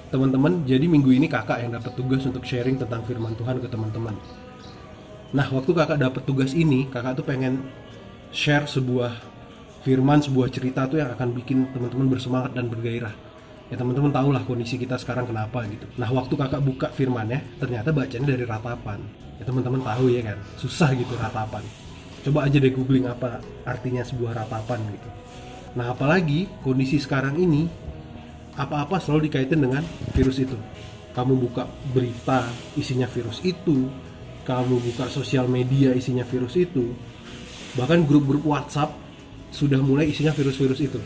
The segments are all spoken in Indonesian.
Teman-teman, jadi minggu ini kakak yang dapat tugas untuk sharing tentang firman Tuhan ke teman-teman. Nah, waktu kakak dapat tugas ini, kakak tuh pengen share sebuah firman, sebuah cerita tuh yang akan bikin teman-teman bersemangat dan bergairah. Ya teman-teman tahu lah kondisi kita sekarang kenapa gitu. Nah, waktu kakak buka firmannya, ternyata bacanya dari ratapan. Ya teman-teman tahu ya kan, susah gitu ratapan. Coba aja deh googling apa artinya sebuah ratapan gitu. Nah, apalagi kondisi sekarang ini, apa-apa selalu dikaitin dengan virus itu. Kamu buka berita isinya virus itu, kamu buka sosial media isinya virus itu, bahkan grup-grup WhatsApp sudah mulai isinya virus-virus itu.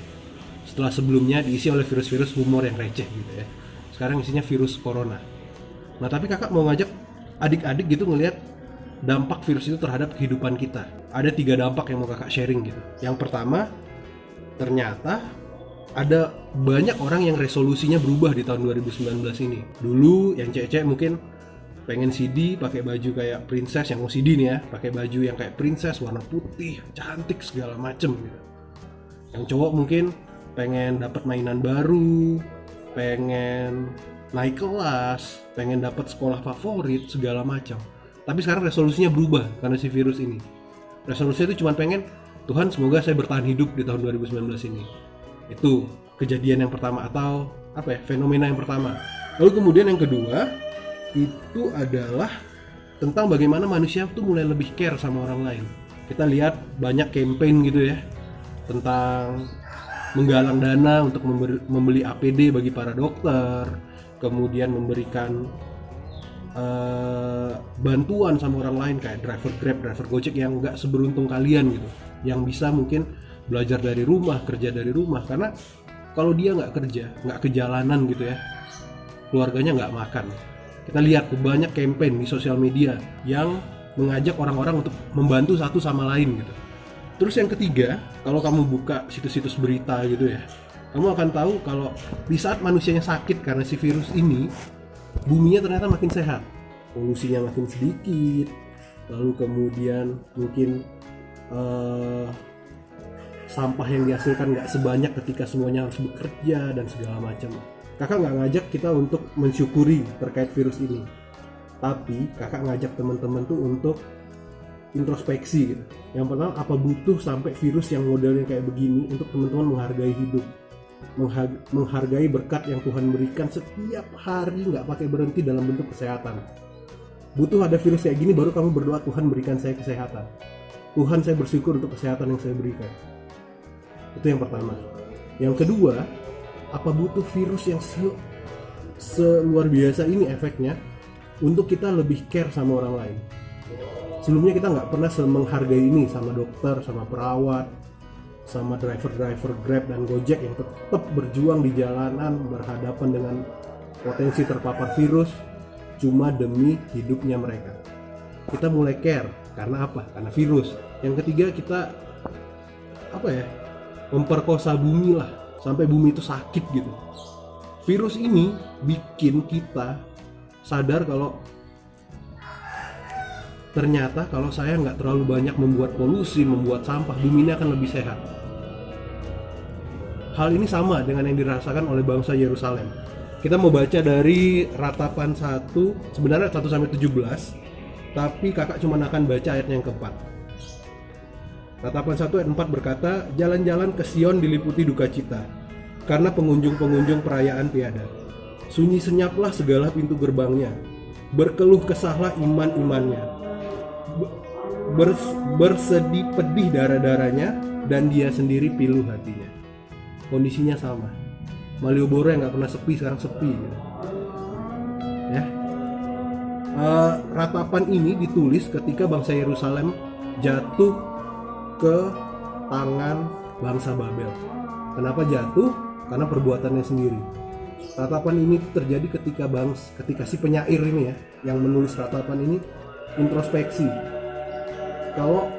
Setelah sebelumnya diisi oleh virus-virus humor yang receh gitu ya. Sekarang isinya virus corona. Nah, tapi kakak mau ngajak adik-adik gitu ngelihat dampak virus itu terhadap kehidupan kita. Ada 3 dampak yang mau kakak sharing gitu. Yang pertama, ternyata ada banyak orang yang resolusinya berubah di tahun 2019 ini. Dulu yang cewek-cewek mungkin pengen CD pakai baju kayak princess, yang OCD nih ya, pakai baju yang kayak princess warna putih, cantik segala macem gitu. Yang cowok mungkin pengen dapat mainan baru, pengen naik kelas, pengen dapat sekolah favorit segala macam. Tapi sekarang resolusinya berubah karena si virus ini. Resolusinya itu cuma pengen, Tuhan semoga saya bertahan hidup di tahun 2019 ini. Itu kejadian yang pertama atau fenomena yang pertama. Lalu kemudian yang kedua itu adalah tentang bagaimana manusia tuh mulai lebih care sama orang lain. Kita lihat banyak campaign gitu ya tentang menggalang dana untuk membeli APD bagi para dokter, kemudian memberikan bantuan sama orang lain kayak driver Grab, driver Gojek yang nggak seberuntung kalian gitu, yang bisa mungkin belajar dari rumah, kerja dari rumah. Karena kalau dia nggak kerja, nggak ke jalanan gitu ya, keluarganya nggak makan. Kita lihat banyak campaign di sosial media yang mengajak orang-orang untuk membantu satu sama lain gitu. Terus yang ketiga, kalau kamu buka situs-situs berita gitu ya, kamu akan tahu kalau di saat manusianya sakit karena si virus ini, buminya ternyata makin sehat, polusinya makin sedikit, lalu kemudian mungkin sampah yang dihasilkan nggak sebanyak ketika semuanya harus bekerja dan segala macam. Kakak nggak ngajak kita untuk mensyukuri terkait virus ini, tapi kakak ngajak teman-teman tuh untuk introspeksi gitu. Yang pertama, apa butuh sampai virus yang modelnya kayak begini untuk teman-teman menghargai hidup, menghargai berkat yang Tuhan berikan setiap hari, nggak pakai berhenti dalam bentuk kesehatan. Butuh ada virus kayak gini baru kamu berdoa, Tuhan berikan saya kesehatan, Tuhan saya bersyukur untuk kesehatan yang saya berikan. Itu yang pertama. Yang kedua, apa butuh virus yang seluar biasa ini efeknya untuk kita lebih care sama orang lain. Sebelumnya kita nggak pernah menghargai ini sama dokter, sama perawat, sama driver Grab dan Gojek yang tetap berjuang di jalanan berhadapan dengan potensi terpapar virus cuma demi hidupnya mereka. Kita mulai care karena apa? Karena virus. Yang ketiga, kita memperkosa bumi lah sampai bumi itu sakit gitu. Virus ini bikin kita sadar kalau ternyata kalau saya nggak terlalu banyak membuat polusi, membuat sampah, bumi ini akan lebih sehat. Hal ini sama dengan yang dirasakan oleh bangsa Yerusalem. Kita mau baca dari Ratapan 1, sebenarnya 1-17, tapi kakak cuma akan baca ayatnya yang keempat. Ratapan 1 ayat 4 berkata, jalan-jalan ke Sion diliputi duka cita, karena pengunjung-pengunjung perayaan tiada. Sunyi senyaplah segala pintu gerbangnya, berkeluh kesahlah iman-imannya. Bersedih pedih darah-darahnya, dan dia sendiri pilu hatinya. Kondisinya sama. Malioboro yang nggak pernah sepi sekarang sepi gitu. Ya. Ratapan ini ditulis ketika bangsa Yerusalem jatuh ke tangan bangsa Babel. Kenapa jatuh? Karena perbuatannya sendiri. Ratapan ini terjadi ketika si penyair ini ya, yang menulis ratapan ini introspeksi. Kalau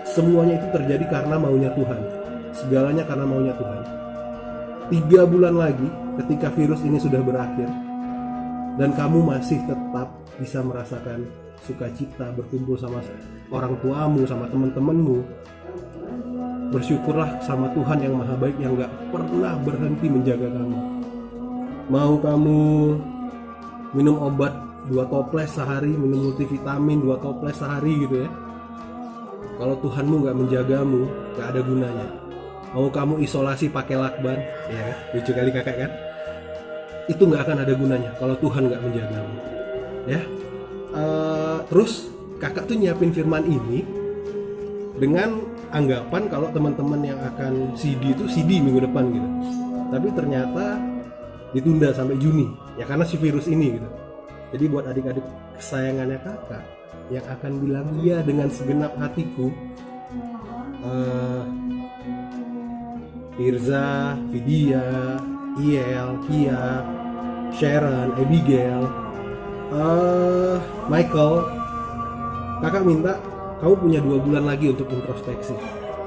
semuanya itu terjadi karena maunya Tuhan, segalanya karena maunya Tuhan. 3 bulan lagi ketika virus ini sudah berakhir dan kamu masih tetap bisa merasakan sukacita berkumpul sama orang tuamu, sama teman-temanmu, bersyukurlah sama Tuhan yang maha baik yang gak pernah berhenti menjaga kamu. mau kamu minum obat 2 toples sehari, minum multivitamin 2 toples sehari gitu ya, kalau Tuhanmu nggak menjagamu, nggak ada gunanya. Mau kamu isolasi pakai lakban, ya kan? Lucu kali kakak kan? Itu nggak akan ada gunanya kalau Tuhan nggak menjagamu, ya. Terus kakak tuh nyiapin firman ini dengan anggapan kalau teman-teman yang akan CD itu CD minggu depan gitu. Tapi ternyata ditunda sampai Juni, ya karena si virus ini gitu. Jadi buat adik-adik kesayangannya kakak yang akan bilang iya dengan segenap hatiku, Firza, Vidya, Iel, Kia, Sharon, Abigail, Michael, kakak minta kamu punya 2 bulan lagi untuk introspeksi.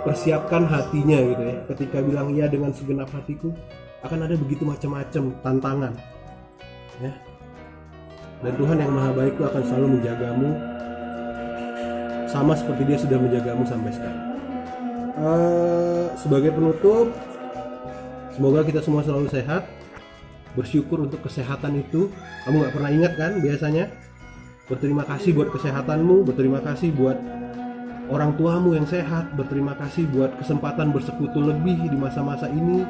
Persiapkan hatinya gitu ya. Ketika bilang iya dengan segenap hatiku, akan ada begitu macam-macam tantangan, ya. Dan Tuhan yang Maha Baik itu akan selalu menjagamu, sama seperti Dia sudah menjagamu sampai sekarang. Sebagai penutup, semoga kita semua selalu sehat. Bersyukur untuk kesehatan itu. Kamu gak pernah ingat kan biasanya? Berterima kasih buat kesehatanmu, berterima kasih buat orang tuamu yang sehat, berterima kasih buat kesempatan bersekutu lebih di masa-masa ini,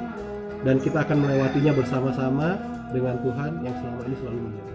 dan kita akan melewatinya bersama-sama dengan Tuhan yang selama ini selalu menjaga.